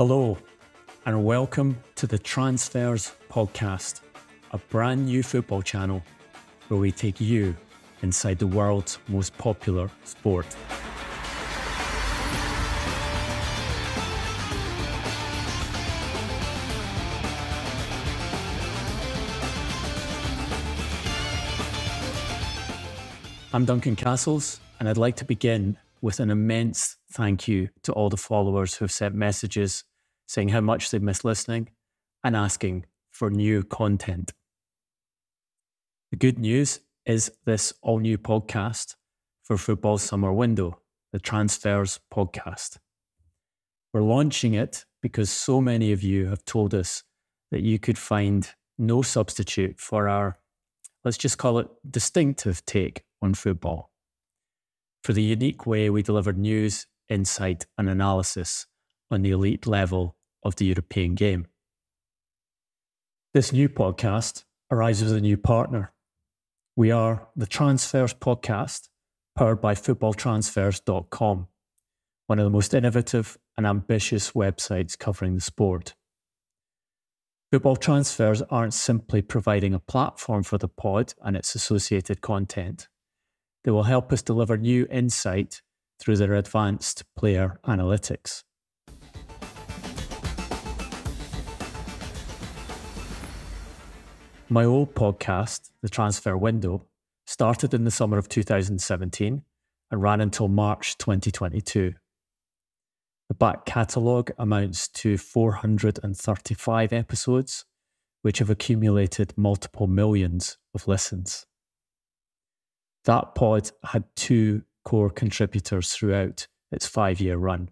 Hello, and welcome to the Transfers podcast, a brand new football channel where we take you inside the world's most popular sport. I'm Duncan Castles, and I'd like to begin with an immense thank you to all the followers who have sent messages saying how much they've missed listening and asking for new content. The good news is this all-new podcast for football's summer window, the Transfers podcast. We're launching it because so many of you have told us that you could find no substitute for our, let's just call it, distinctive take on football, for the unique way we delivered news, insight and analysis on the elite level of the European game. This new podcast arrives with a new partner. We are the Transfers podcast, powered by FootballTransfers.com, one of the most innovative and ambitious websites covering the sport. Football Transfers aren't simply providing a platform for the pod and its associated content. They will help us deliver new insight through their advanced player analytics. My old podcast, The Transfer Window, started in the summer of 2017 and ran until March 2022. The back catalogue amounts to 435 episodes, which have accumulated multiple millions of listens. That pod had two core contributors throughout its 5-year run: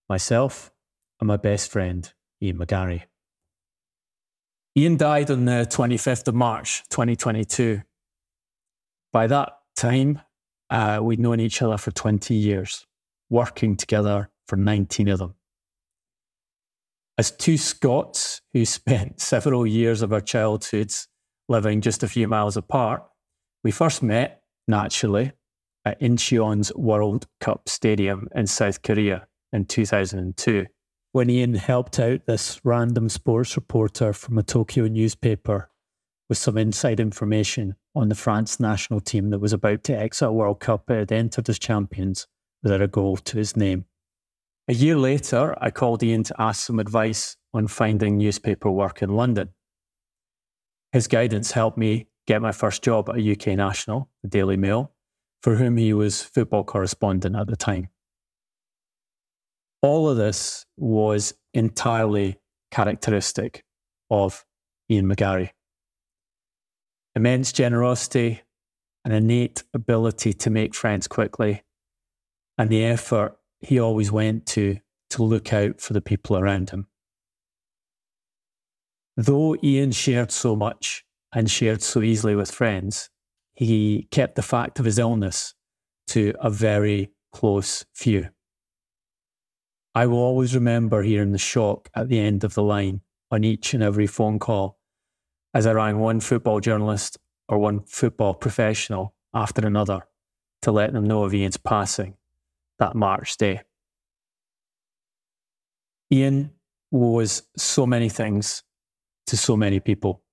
myself and my best friend, Ian McGarry. Ian died on the 25th of March, 2022. By that time, we'd known each other for 20 years, working together for 19 of them. As two Scots who spent several years of our childhoods living just a few miles apart, we first met, naturally, at Incheon's World Cup Stadium in South Korea in 2002, when Ian helped out this random sports reporter from a Tokyo newspaper with some inside information on the France national team that was about to exit a World Cup it had entered as champions without a goal to his name. A year later, I called Ian to ask some advice on finding newspaper work in London. His guidance helped me get my first job at a UK national, the Daily Mail, for whom he was football correspondent at the time. All of this was entirely characteristic of Ian McGarry. Immense generosity, an innate ability to make friends quickly, and the effort he always went to look out for the people around him. Though Ian shared so much and shared so easily with friends, he kept the fact of his illness to a very close few. I will always remember hearing the shock at the end of the line on each and every phone call as I rang one football journalist or one football professional after another to let them know of Ian's passing that March day. Ian was so many things to so many people.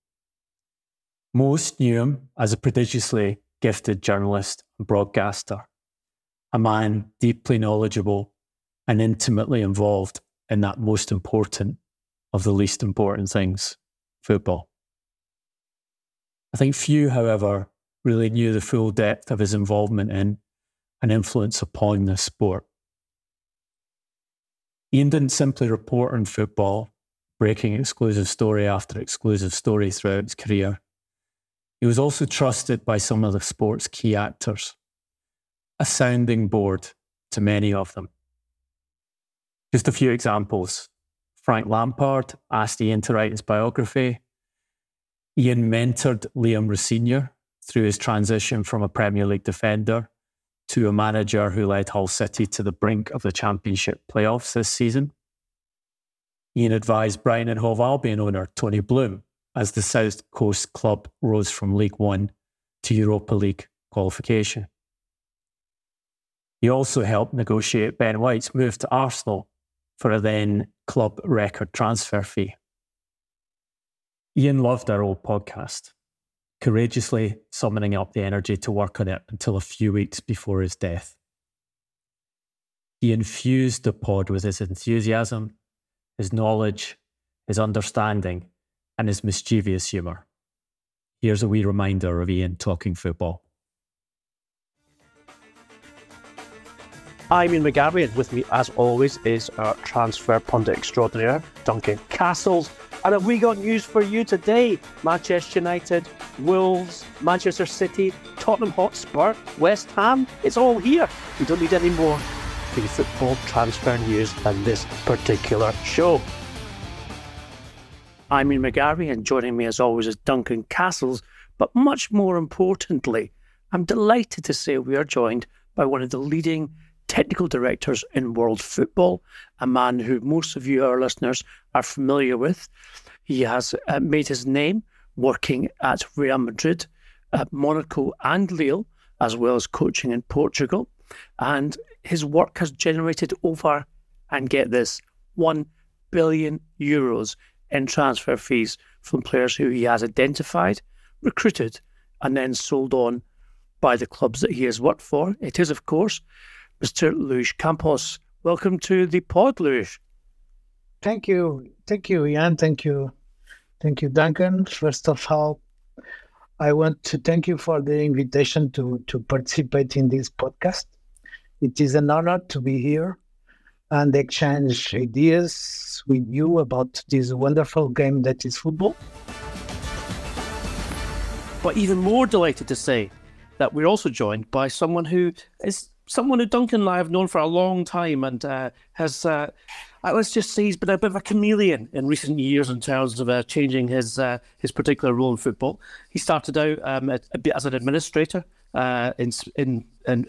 Most knew him as a prodigiously gifted journalist and broadcaster, a man deeply knowledgeable and intimately involved in that most important of the least important things, football. I think few, however, really knew the full depth of his involvement in and influence upon this sport. Ian didn't simply report on football, breaking exclusive story after exclusive story throughout his career. He was also trusted by some of the sport's key actors, a sounding board to many of them. Just a few examples. Frank Lampard asked Ian to write his biography. Ian mentored Liam Rossignol through his transition from a Premier League defender to a manager who led Hull City to the brink of the Championship playoffs this season. Ian advised Brighton and Hove Albion owner Tony Bloom as the South Coast club rose from League One to Europa League qualification. He also helped negotiate Ben White's move to Arsenal for a then club record transfer fee. Ian loved our old podcast, courageously summoning up the energy to work on it until a few weeks before his death. He infused the pod with his enthusiasm, his knowledge, his understanding, and his mischievous humour. Here's a wee reminder of Ian talking football. I'm Ian McGarry, and with me, as always, is our transfer pundit extraordinaire, Duncan Castles. And have we got news for you today? Manchester United, Wolves, Manchester City, Tottenham Hotspur, West Ham, it's all here. We don't need any more free football transfer news than this particular show. I'm Ian McGarry, and joining me as always is Duncan Castles. But much more importantly, I'm delighted to say we are joined by one of the leading technical directors in world football, a man who most of you, our listeners, are familiar with. He has made his name working at Real Madrid, at Monaco and Lille, as well as coaching in Portugal. And his work has generated over, and get this, €1 billion in transfer fees from players who he has identified, recruited, and then sold on by the clubs that he has worked for. It is, of course, Mr. Luis Campos. Welcome to the pod, Luis. Thank you. Thank you, Ian. Thank you. Thank you, Duncan. First of all, I want to thank you for the invitation to participate in this podcast. It is an honor to be here and exchange ideas with you about this wonderful game that is football. But even more delighted to say that we're also joined by someone who Duncan and I have known for a long time and has, let's just say, he's been a bit of a chameleon in recent years in terms of changing his particular role in football. He started out a bit as an administrator in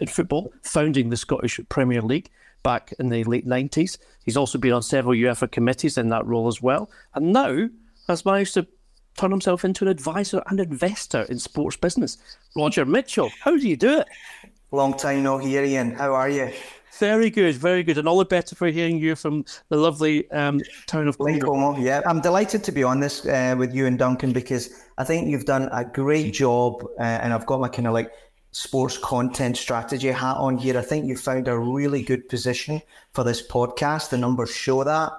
football, founding the Scottish Premier League back in the late 90s. He's also been on several UEFA committees in that role as well, and now has managed to turn himself into an advisor and investor in sports business. Roger Mitchell, how do you do it? Long time no hear, Ian. How are you? Very good, very good. And all the better for hearing you from the lovely town of Como. Yeah, I'm delighted to be on this with you and Duncan, because I think you've done a great job and I've got my kind of like sports content strategy hat on here. I think you've found a really good position for this podcast. The numbers show that.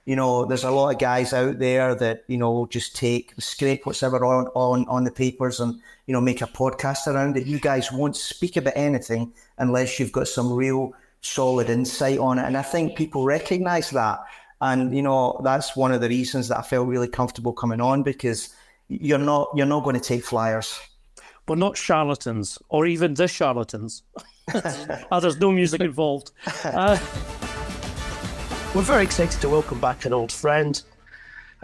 You know, there's a lot of guys out there that, you know, just scrape whatever on the papers and, you know, make a podcast around it. You guys won't speak about anything unless you've got some real solid insight on it. And I think people recognise that. And, you know, that's one of the reasons that I felt really comfortable coming on, because you're not going to take flyers. But not charlatans, or even the charlatans. There's no music involved. We're very excited to welcome back an old friend.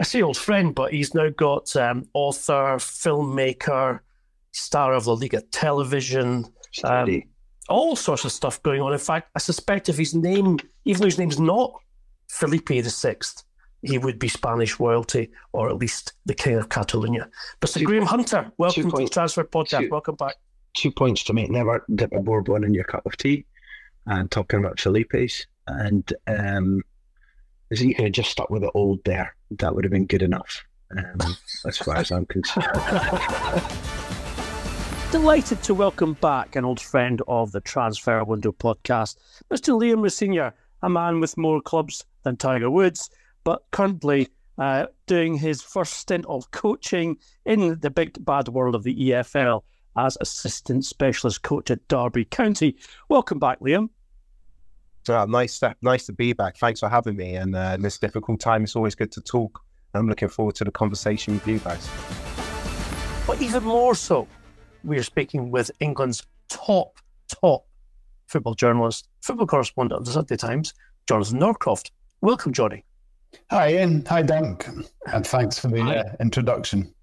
I say old friend, but he's now got author, filmmaker, star of La Liga television, all sorts of stuff going on. In fact, I suspect if his name, even though his name's not Felipe VI, he would be Spanish royalty, or at least the King of Catalonia. Mr. Graham Hunter, welcome to the Transfer Podcast. Welcome back. 2 points to make. Never dip a bourbon in your cup of tea. And talking about Felipe's. And you could have just stuck with the old there. That would have been good enough, as far as I'm concerned. Delighted to welcome back an old friend of the Transfer Window podcast, Mr. Liam Rossignol, a man with more clubs than Tiger Woods, but currently doing his first stint of coaching in the big bad world of the EFL as assistant specialist coach at Derby County. Welcome back, Liam. Nice to be back. Thanks for having me. And in this difficult time, it's always good to talk. I'm looking forward to the conversation with you guys. But even more so, we're speaking with England's top football journalist, football correspondent of the Sunday Times, Jonathan Norcroft. Welcome, Johnny. Hi, Ian. Hi, Duncan. And thanks for the introduction.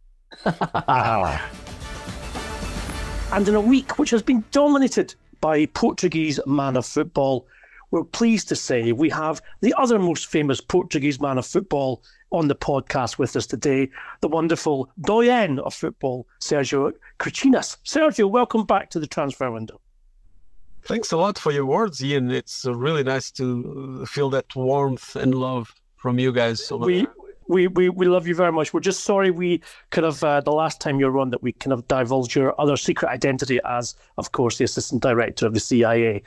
And in a week which has been dominated by Portuguese man of football, we're pleased to say we have the other most famous Portuguese man of football on the podcast with us today, the wonderful doyen of football, Sergio Cretinas. Sergio, welcome back to the Transfer Window. Thanks a lot for your words, Ian. It's really nice to feel that warmth and love from you guys. We love you very much. We're just sorry we kind of, the last time you were on, that we kind of divulged your other secret identity as, of course, the assistant director of the CIA.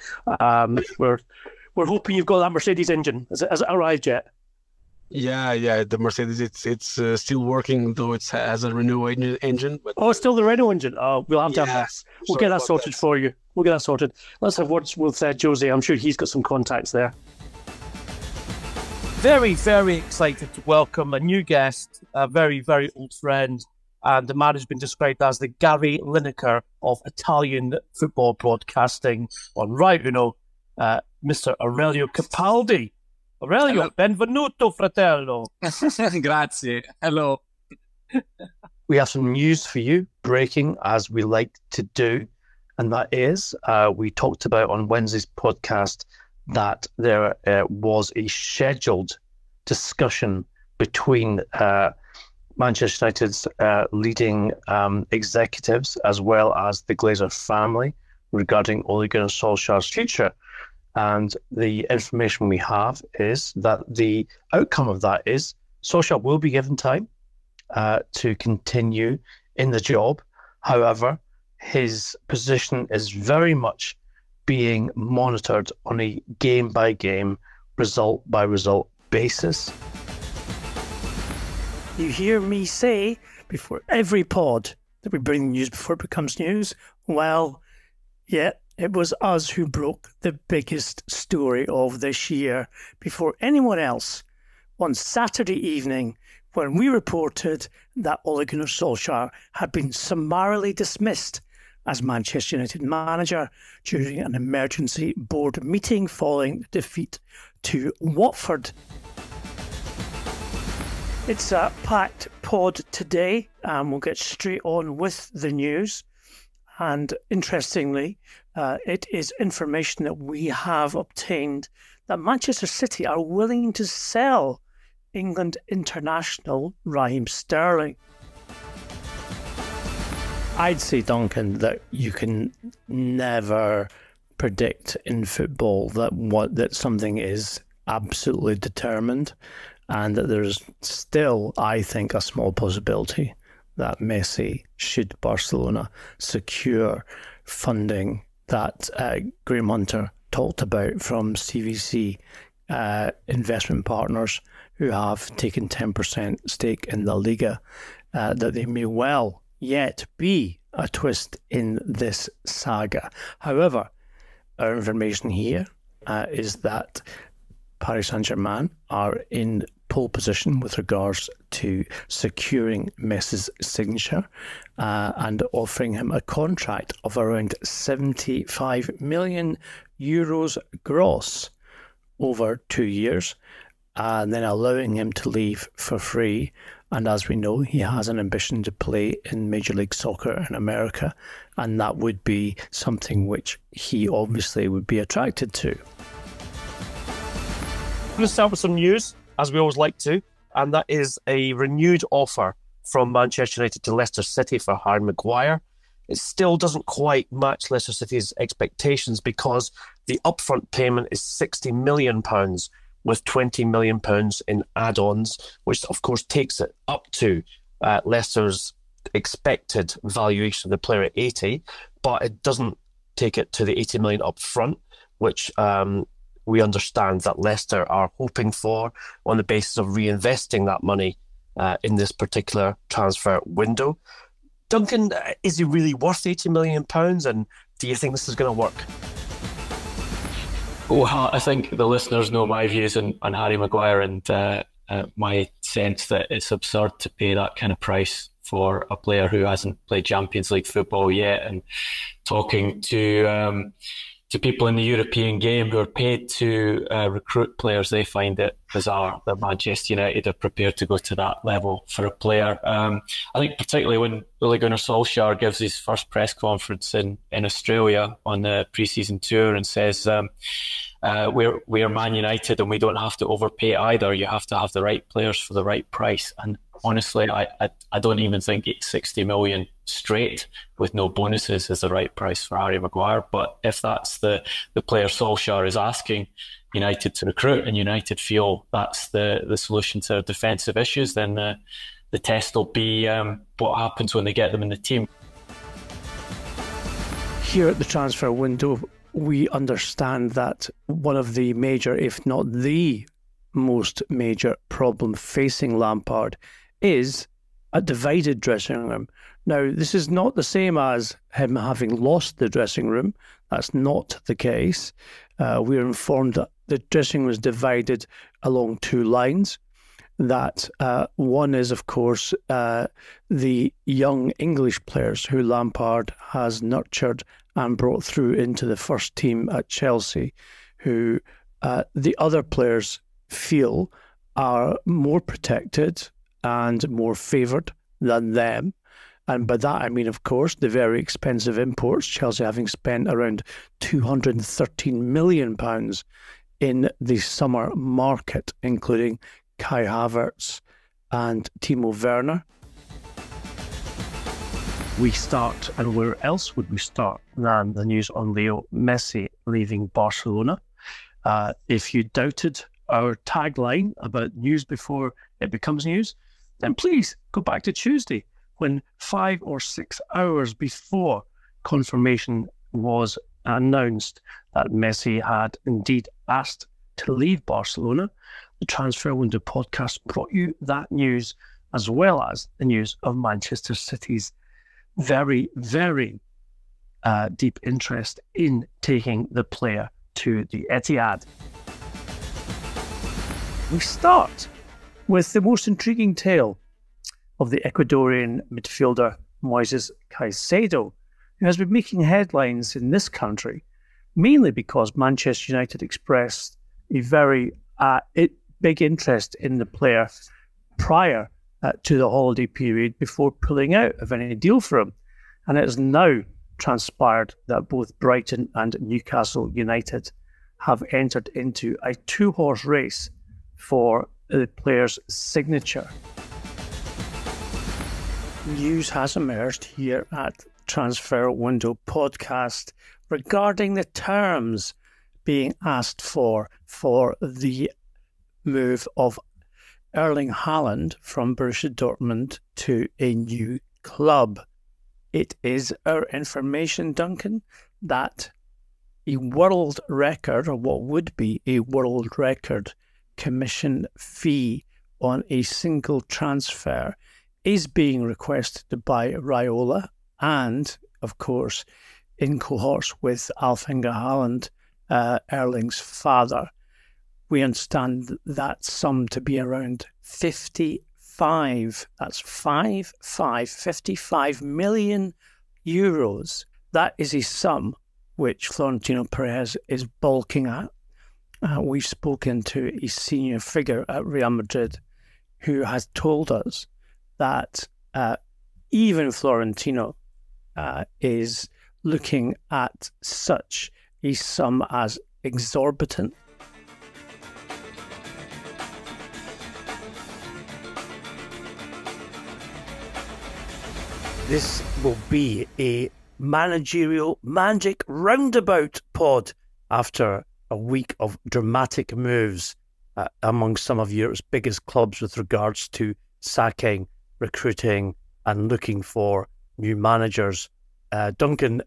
We're hoping you've got that Mercedes engine. Has it arrived yet? Yeah, the Mercedes, it's still working, though it has a Renault engine. But... Oh, it's still the Renault engine. Oh, we'll have to have that. We'll get that sorted for you. We'll get that sorted. Let's have words with Jose. I'm sure he's got some contacts there. Very, very excited to welcome a new guest, a very, very old friend, and the man who's been described as the Gary Lineker of Italian football broadcasting on Rai Uno, Mr. Aurelio Capaldi. Aurelio, benvenuto, fratello. Grazie. Hello. We have some news for you, breaking as we like to do, and that is, we talked about on Wednesday's podcast that there was a scheduled discussion between Manchester United's leading executives as well as the Glazer family regarding Ole Gunnar Solskjaer's future. And the information we have is that the outcome of that is Solskjaer will be given time to continue in the job. However, his position is very much being monitored on a game-by-game, result-by-result basis. You hear me say before every pod that we bring news before it becomes news, well, yeah, it was us who broke the biggest story of this year before anyone else on Saturday evening when we reported that Ole Gunnar Solskjaer had been summarily dismissed as Manchester United manager during an emergency board meeting following the defeat to Watford. It's a packed pod today, and we'll get straight on with the news. And interestingly, it is information that we have obtained that Manchester City are willing to sell England international Raheem Sterling. I'd say, Duncan, that you can never predict in football that something is absolutely determined, and that there's still, I think, a small possibility that Messi, should Barcelona secure funding that Graham Hunter talked about from CVC investment partners who have taken 10% stake in La Liga, that they may well yet be a twist in this saga. However, our information here is that Paris Saint-Germain are in pole position with regards to securing Messi's signature and offering him a contract of around 75 million euros gross over 2 years, and then allowing him to leave for free. And as we know, he has an ambition to play in Major League Soccer in America, and that would be something which he obviously would be attracted to. I'm going to start with some news, as we always like to, and that is a renewed offer from Manchester United to Leicester City for Harry Maguire. It still doesn't quite match Leicester City's expectations because the upfront payment is £60 million with £20 million in add-ons, which of course takes it up to Leicester's expected valuation of the player at 80, but it doesn't take it to the 80 million up front, which we understand that Leicester are hoping for on the basis of reinvesting that money in this particular transfer window. Duncan, is he really worth £80 million, and do you think this is going to work? Well, I think the listeners know my views on Harry Maguire, and my sense that it's absurd to pay that kind of price for a player who hasn't played Champions League football yet. And talking to people in the European game who are paid to recruit players, they find it bizarre that Manchester United are prepared to go to that level for a player. I think particularly when Ole Gunnar Solskjaer gives his first press conference in Australia on the pre-season tour and says, we're Man United and we don't have to overpay either. You have to have the right players for the right price. And honestly, I don't even think 60 million straight with no bonuses is the right price for Harry Maguire. But if that's the player Solskjaer is asking United to recruit, and United feel that's the solution to their defensive issues, then the test will be what happens when they get them in the team. Here at the transfer window, we understand that one of the major, if not the most major problem facing Lampard is a divided dressing room. Now, this is not the same as him having lost the dressing room. That's not the case. We're informed that the dressing room was divided along two lines. That one is, of course, the young English players who Lampard has nurtured and brought through into the first team at Chelsea, who the other players feel are more protected and more favoured than them. And by that I mean, of course, the very expensive imports, Chelsea having spent around £213 million in the summer market, including Kai Havertz and Timo Werner. We start, and where else would we start than the news on Leo Messi leaving Barcelona? If you doubted our tagline about news before it becomes news, then please go back to Tuesday, when 5 or 6 hours before confirmation was announced that Messi had indeed asked to leave Barcelona, the Transfer Window podcast brought you that news, as well as the news of Manchester City's very, very deep interest in taking the player to the Etihad. We start with the most intriguing tale of the Ecuadorian midfielder Moises Caicedo, who has been making headlines in this country, mainly because Manchester United expressed a very big interest in the player prior to the holiday period before pulling out of any deal for him. And it has now transpired that both Brighton and Newcastle United have entered into a two-horse race for the player's signature. News has emerged here at Transfer Window podcast regarding the terms being asked for the move of Erling Haaland from Borussia Dortmund to a new club. It is our information, Duncan, that a world record, or what would be a world record, commission fee on a single transfer is being requested by Raiola and, of course, in cohorts with Alf-Inge Haaland, Erling's father. We understand that sum to be around 55, that's 55 million euros. That is a sum which Florentino Perez is balking at. We've spoken to a senior figure at Real Madrid who has told us that even Florentino is looking at such a sum as exorbitant. This will be a managerial magic roundabout pod after a week of dramatic moves among some of Europe's biggest clubs with regards to sacking, recruiting and looking for new managers. Duncan,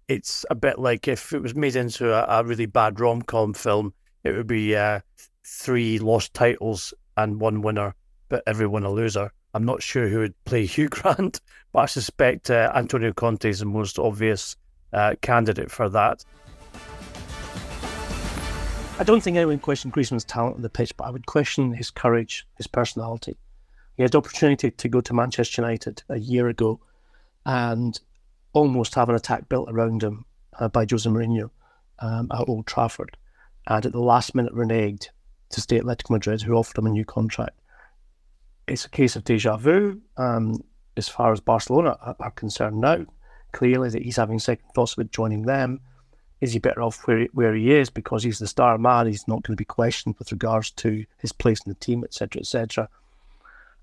it's a bit like if it was made into a really bad rom-com film, it would be 3 lost titles and 1 winner, but everyone a loser. I'm not sure who would play Hugh Grant, but I suspect Antonio Conte is the most obvious candidate for that. I don't think anyone questioned Griezmann's talent on the pitch, but I would question his courage, his personality. He had the opportunity to go to Manchester United a year ago and almost have an attack built around him by Jose Mourinho at Old Trafford. And at the last minute reneged to stay at Atletico Madrid, who offered him a new contract. It's a case of deja vu as far as Barcelona are concerned now. Clearly that he's having second thoughts about joining them. Is he better off where he is because he's the star man? He's not going to be questioned with regards to his place in the team, etc., etc.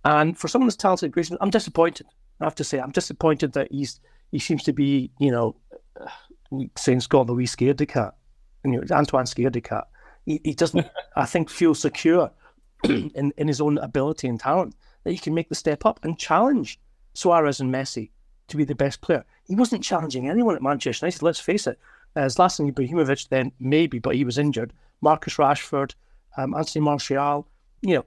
And for someone as talented as Griezmann, I'm disappointed. I have to say, I'm disappointed that he seems to be, saying Scott the wee scaredy cat. Antoine scaredy cat. He doesn't, I think, feel secure in his own ability and talent that he can make the step up and challenge Suarez and Messi to be the best player. He wasn't challenging anyone at Manchester United, let's face it. Zlatan Ibrahimovic then, maybe, but he was injured. Marcus Rashford, Anthony Martial,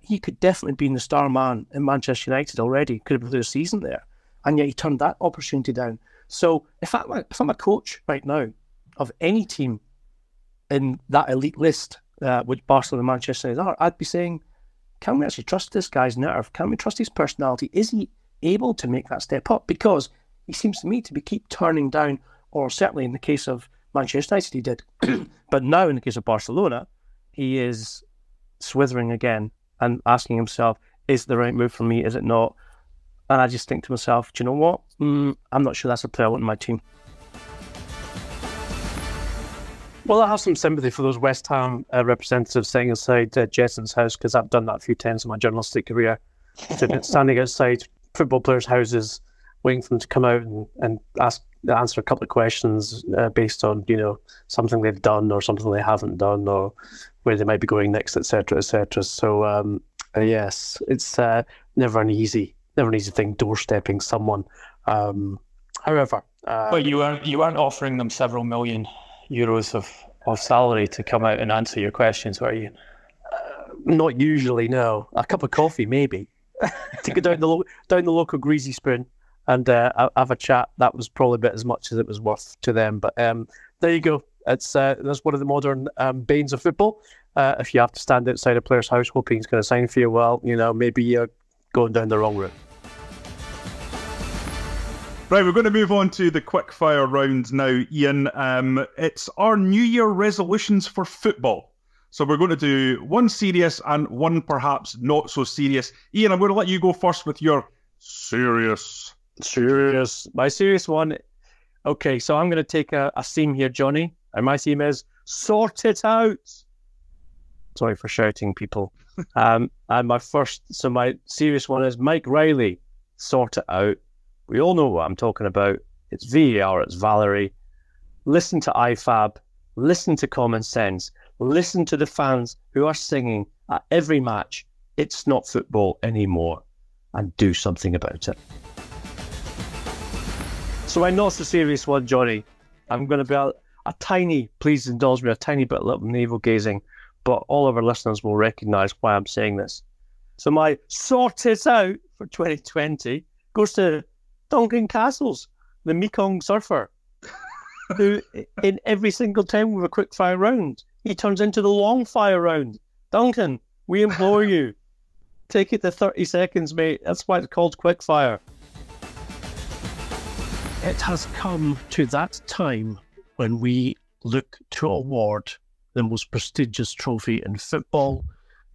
he could definitely be the star man in Manchester United already. Could have played a season there. And yet he turned that opportunity down. So if I'm a coach right now of any team in that elite list, which Barcelona and Manchester United are, I'd be saying, can we actually trust this guy's nerve? Can we trust his personality? Is he able to make that step up? Because he seems to me to keep turning down, or certainly in the case of Manchester United he did. But now in the case of Barcelona, he is swithering again and asking himself, is it the right move for me? Is it not? And I just think to myself, do you know what? I'm not sure that's a player I want in my team. Well, I have some sympathy for those West Ham representatives sitting outside Jetson's house, because I've done that a few times in my journalistic career. Standing outside football players' houses, waiting for them to come out and answer a couple of questions based on, something they've done or something they haven't done, or where they might be going next, etc., etc. So, yes, it's never an easy thing doorstepping someone. However, but you weren't offering them several million euros of salary to come out and answer your questions, were you? Not usually, no. A cup of coffee, maybe. To go down the local greasy spoon and have a chat. That was probably about as much as it was worth to them. But there you go. That's one of the modern banes of football. If you have to stand outside a player's house hoping he's going to sign for you, well, maybe you're going down the wrong route. Right, we're going to move on to the quickfire round now, Ian. It's our New Year resolutions for football. So we're going to do one serious and one perhaps not so serious. Ian, I'm going to let you go first with your serious. My serious one. Okay, so I'm going to take a theme here, Johnny. And my theme is sort it out. Sorry for shouting, people. And my serious one is Mike Riley, sort it out. We all know what I'm talking about. It's VAR, it's Valerie. Listen to IFAB, listen to common sense, listen to the fans who are singing at every match, it's not football anymore, and do something about it. So my not so serious one, Johnny, I'm going to be a tiny, please indulge me, a tiny bit little navel gazing, but all of our listeners will recognise why I'm saying this. So my sort it out for 2020 goes to Duncan Castles, the Mekong surfer, who in every single time we have a quick fire round, he turns into the long fire round. Duncan, we implore you, take it to 30 seconds, mate. That's why it's called quick fire. It has come to that time when we look to award the most prestigious trophy in football.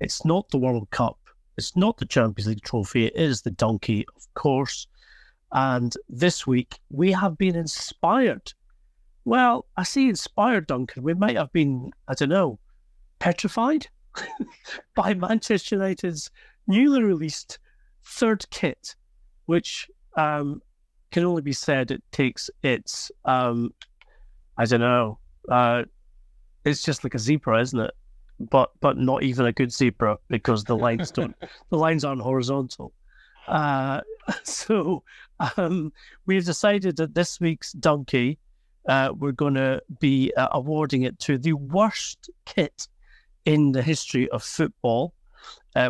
It's not the World Cup, it's not the Champions League trophy, it is the Donkey, of course. And this week, we have been inspired. Well, I say inspired, Duncan. We might have been, I don't know, petrified by Manchester United's newly released third kit, which can only be said it takes its, I don't know, it's just like a zebra, isn't it? But not even a good zebra, because the lines aren't horizontal. So we've decided that this week's Donkey, we're going to be awarding it to the worst kit in the history of football.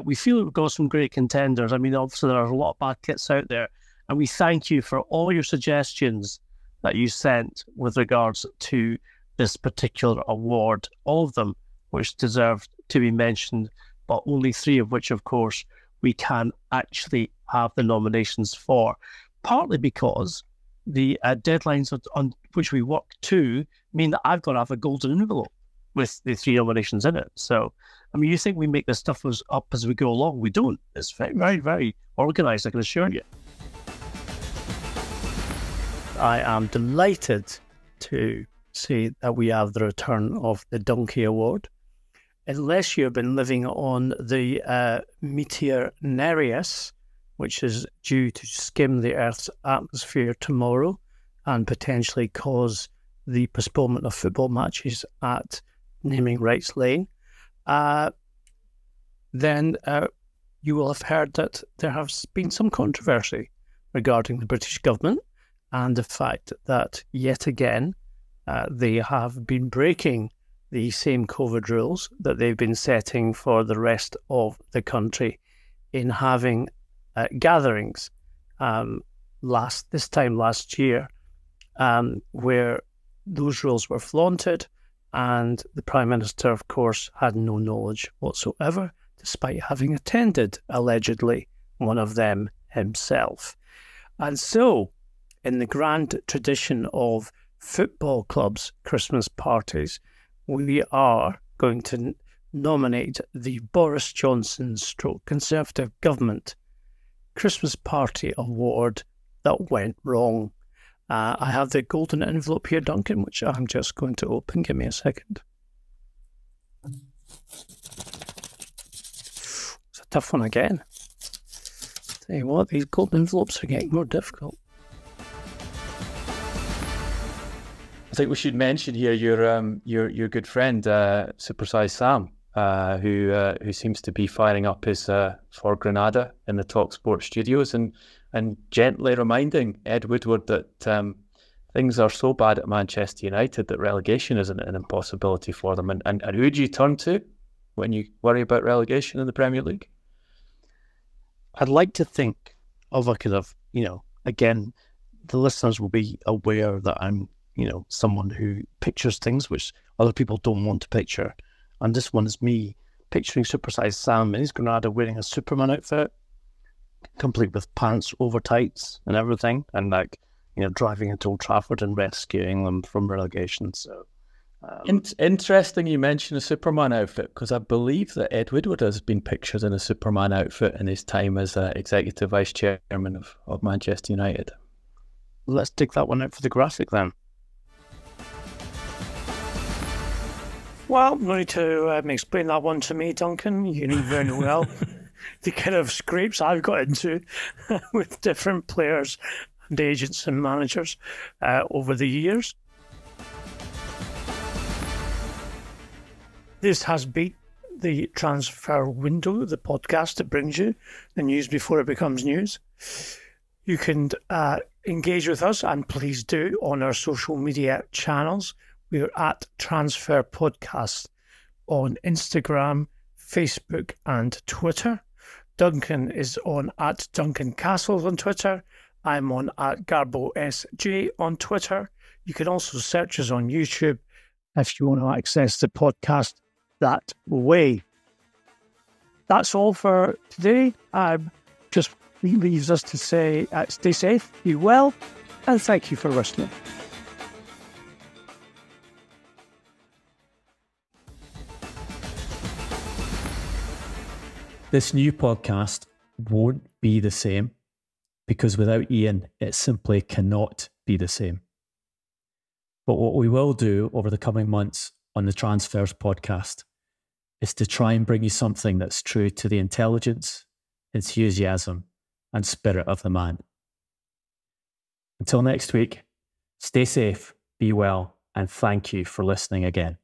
We feel we've got some great contenders. I mean, obviously there are a lot of bad kits out there, and we thank you for all your suggestions that you sent with regards to this particular award. All of them which deserve to be mentioned, but only 3 of which, of course, we can actually have the nominations for, partly because the deadlines on which we work to mean that I've got to have a golden envelope with the 3 nominations in it. So, I mean, you think we make this stuff up as we go along? We don't. It's very, very, very organised, I can assure you. I am delighted to say that we have the return of the Donkey Award. Unless you've been living on the Meteor Nereus, which is due to skim the Earth's atmosphere tomorrow and potentially cause the postponement of football matches at Naming Rights Lane, then you will have heard that there has been some controversy regarding the British government and the fact that, yet again, they have been breaking the same COVID rules that they've been setting for the rest of the country in having gatherings this time last year, where those rules were flaunted, and the Prime Minister, of course, had no knowledge whatsoever, despite having attended, allegedly, one of them himself. And so, in the grand tradition of football clubs' Christmas parties, we are going to nominate the Boris Johnson / Conservative Government Christmas Party Award that went wrong. I have the golden envelope here, Duncan, which I'm just going to open. Give me a second. It's a tough one again. Tell you what, these golden envelopes are getting more difficult. I think we should mention here your good friend, Supersize Sam, who seems to be firing up his for Granada in the TalkSport studios and gently reminding Ed Woodward that things are so bad at Manchester United that relegation isn't an impossibility for them. And who do you turn to when you worry about relegation in the Premier League? I'd like to think of a kind of, again, the listeners will be aware that I'm, someone who pictures things which other people don't want to picture. And this one is me picturing Supersize Sam in his Granada wearing a Superman outfit, complete with pants over tights and everything, and driving into Old Trafford and rescuing them from relegation. So interesting you mention a Superman outfit, because I believe that Ed Woodward has been pictured in a Superman outfit in his time as executive vice chairman of Manchester United. Let's dig that one out for the graphic then. Well, I'm going to explain that one to me, Duncan. You know very well the kind of scrapes I've got into with different players and agents and managers over the years. This has been the Transfer Window, the podcast that brings you the news before it becomes news. You can engage with us, and please do, on our social media channels. We're at Transfer Podcast on Instagram, Facebook, and Twitter. Duncan is on at Duncan Castles on Twitter. I'm on at GarboSJ on Twitter. You can also search us on YouTube if you want to access the podcast that way. That's all for today. Just leaves us to say stay safe, be well, and thank you for listening. This new podcast won't be the same, because without Ian, it simply cannot be the same. But what we will do over the coming months on the Transfers podcast is to try and bring you something that's true to the intelligence, enthusiasm, and spirit of the man. Until next week, stay safe, be well, and thank you for listening again.